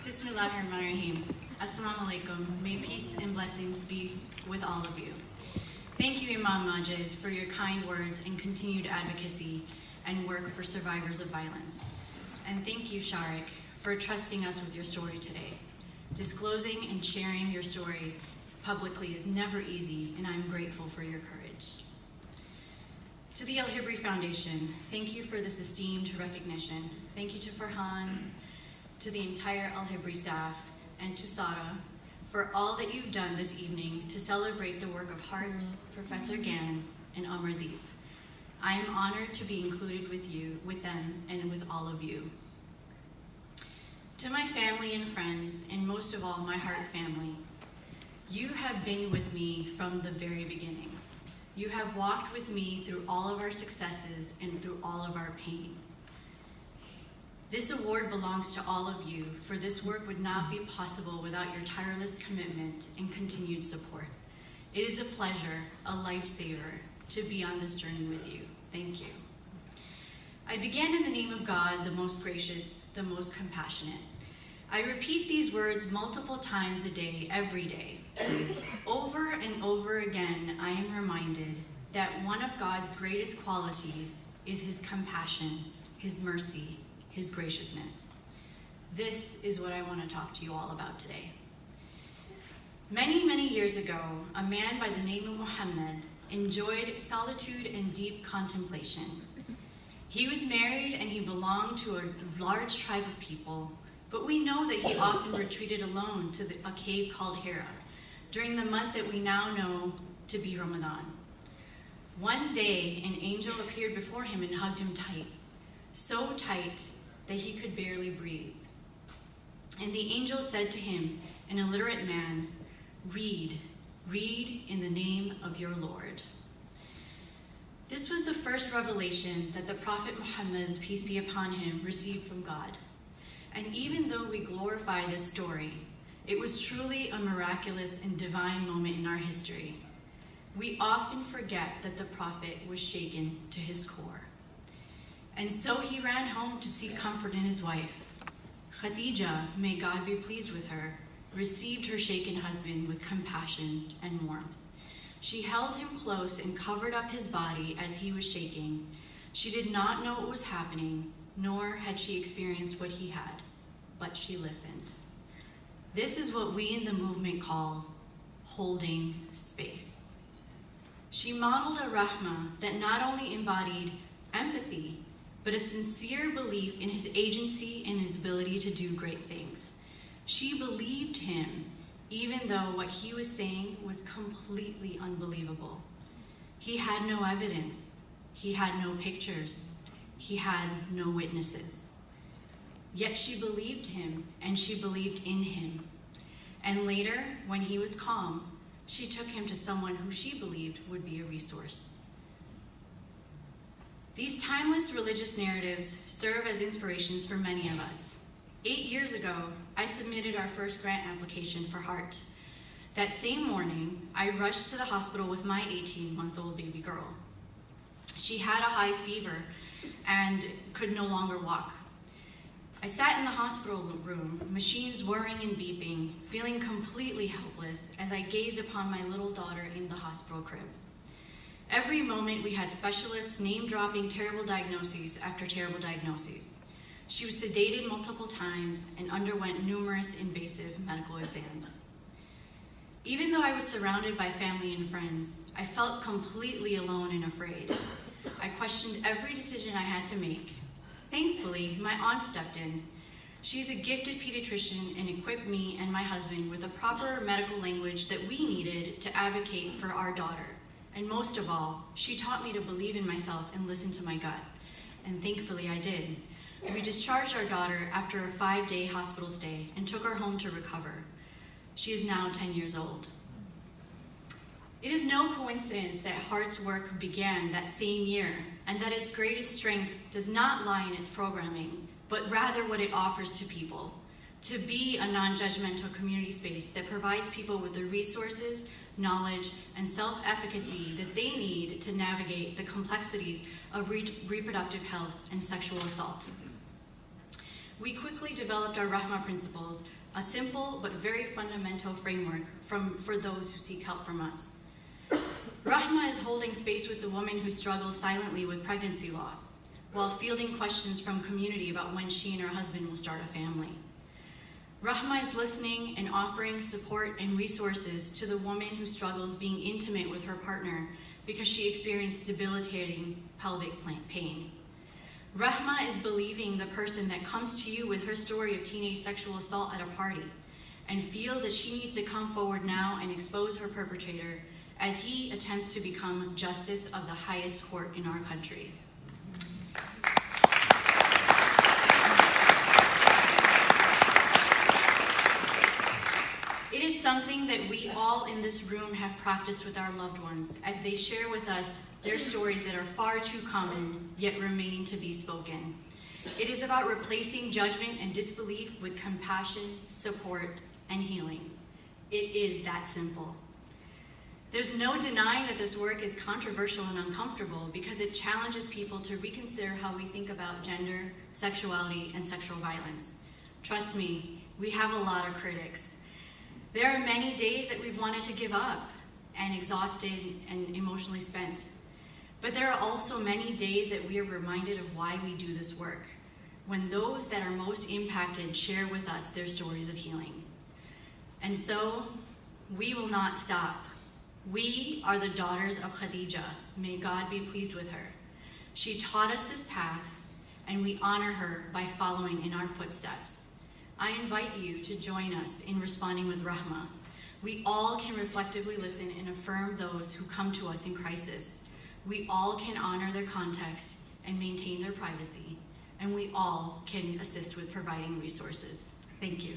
Bismillahirrahmanirrahim. Assalamu alaikum. May peace and blessings be with all of you. Thank you, Imam Majid, for your kind words and continued advocacy and work for survivors of violence. And thank you, Sharik, for trusting us with your story today. Disclosing and sharing your story publicly is never easy, and I'm grateful for your courage. To the Hibri Foundation, thank you for this esteemed recognition. Thank you to Farhan, to the entire Hibri staff, and to Sara for all that you've done this evening to celebrate the work of Hart, Professor Gans, and Amardeep. I am honored to be included with them, and with all of you. To my family and friends, and most of all my Hart family, you have been with me from the very beginning. You have walked with me through all of our successes and through all of our pain. This award belongs to all of you, for this work would not be possible without your tireless commitment and continued support. It is a pleasure, a lifesaver, to be on this journey with you. Thank you. I began in the name of God, the most gracious, the most compassionate. I repeat these words multiple times a day, every day. Over and over again, I am reminded that one of God's greatest qualities is his compassion, his mercy, his graciousness. This is what I want to talk to you all about today. Many, many years ago, a man by the name of Muhammad enjoyed solitude and deep contemplation. He was married and he belonged to a large tribe of people, but we know that he often retreated alone to a cave called Hira during the month that we now know to be Ramadan. One day, an angel appeared before him and hugged him tight, so tight that he could barely breathe. And the angel said to him, an illiterate man, read in the name of your Lord. This was the first revelation that the Prophet Muhammad, peace be upon him, received from God. And even though we glorify this story, it was truly a miraculous and divine moment in our history. We often forget that the Prophet was shaken to his core. And so he ran home to seek comfort in his wife. Khadija, may God be pleased with her, received her shaken husband with compassion and warmth. She held him close and covered up his body as he was shaking. She did not know what was happening, nor had she experienced what he had, but she listened. This is what we in the movement call holding space. She modeled a RAHMA that not only embodied empathy, but a sincere belief in his agency and his ability to do great things. She believed him, even though what he was saying was completely unbelievable. He had no evidence. He had no pictures. He had no witnesses. Yet she believed him, and she believed in him. And later, when he was calm, she took him to someone who she believed would be a resource. These timeless religious narratives serve as inspirations for many of us. 8 years ago, I submitted our first grant application for Hart. That same morning, I rushed to the hospital with my 18-month-old baby girl. She had a high fever and could no longer walk. I sat in the hospital room, machines whirring and beeping, feeling completely helpless as I gazed upon my little daughter in the hospital crib. Every moment we had specialists name-dropping terrible diagnoses after terrible diagnoses. She was sedated multiple times and underwent numerous invasive medical exams. Even though I was surrounded by family and friends, I felt completely alone and afraid. I questioned every decision I had to make. Thankfully, my aunt stepped in. She's a gifted pediatrician and equipped me and my husband with the proper medical language that we needed to advocate for our daughter. And most of all, she taught me to believe in myself and listen to my gut. And thankfully I did. We discharged our daughter after a 5-day hospital stay and took her home to recover. She is now 10 years old. It is no coincidence that Hart's work began that same year, and that its greatest strength does not lie in its programming, but rather what it offers to people. To be a non-judgmental community space that provides people with the resources, knowledge, and self-efficacy that they need to navigate the complexities of reproductive health and sexual assault. We quickly developed our RAHMA principles, a simple but very fundamental framework for those who seek help from us. RAHMA is holding space with the woman who struggles silently with pregnancy loss, while fielding questions from community about when she and her husband will start a family. RAHMA is listening and offering support and resources to the woman who struggles being intimate with her partner because she experienced debilitating pelvic pain. RAHMA is believing the person that comes to you with her story of teenage sexual assault at a party and feels that she needs to come forward now and expose her perpetrator as he attempts to become justice of the highest court in our country. It is something that we all in this room have practiced with our loved ones as they share with us their stories that are far too common, yet remain to be spoken. It is about replacing judgment and disbelief with compassion, support, and healing. It is that simple. There's no denying that this work is controversial and uncomfortable because it challenges people to reconsider how we think about gender, sexuality, and sexual violence. Trust me, we have a lot of critics. There are many days that we've wanted to give up and exhausted and emotionally spent. But there are also many days that we are reminded of why we do this work, when those that are most impacted share with us their stories of healing. And so, we will not stop. We are the daughters of Khadija. May God be pleased with her. She taught us this path, and we honor her by following in our footsteps. I invite you to join us in responding with RAHMA. We all can reflectively listen and affirm those who come to us in crisis. We all can honor their context and maintain their privacy, and we all can assist with providing resources. Thank you.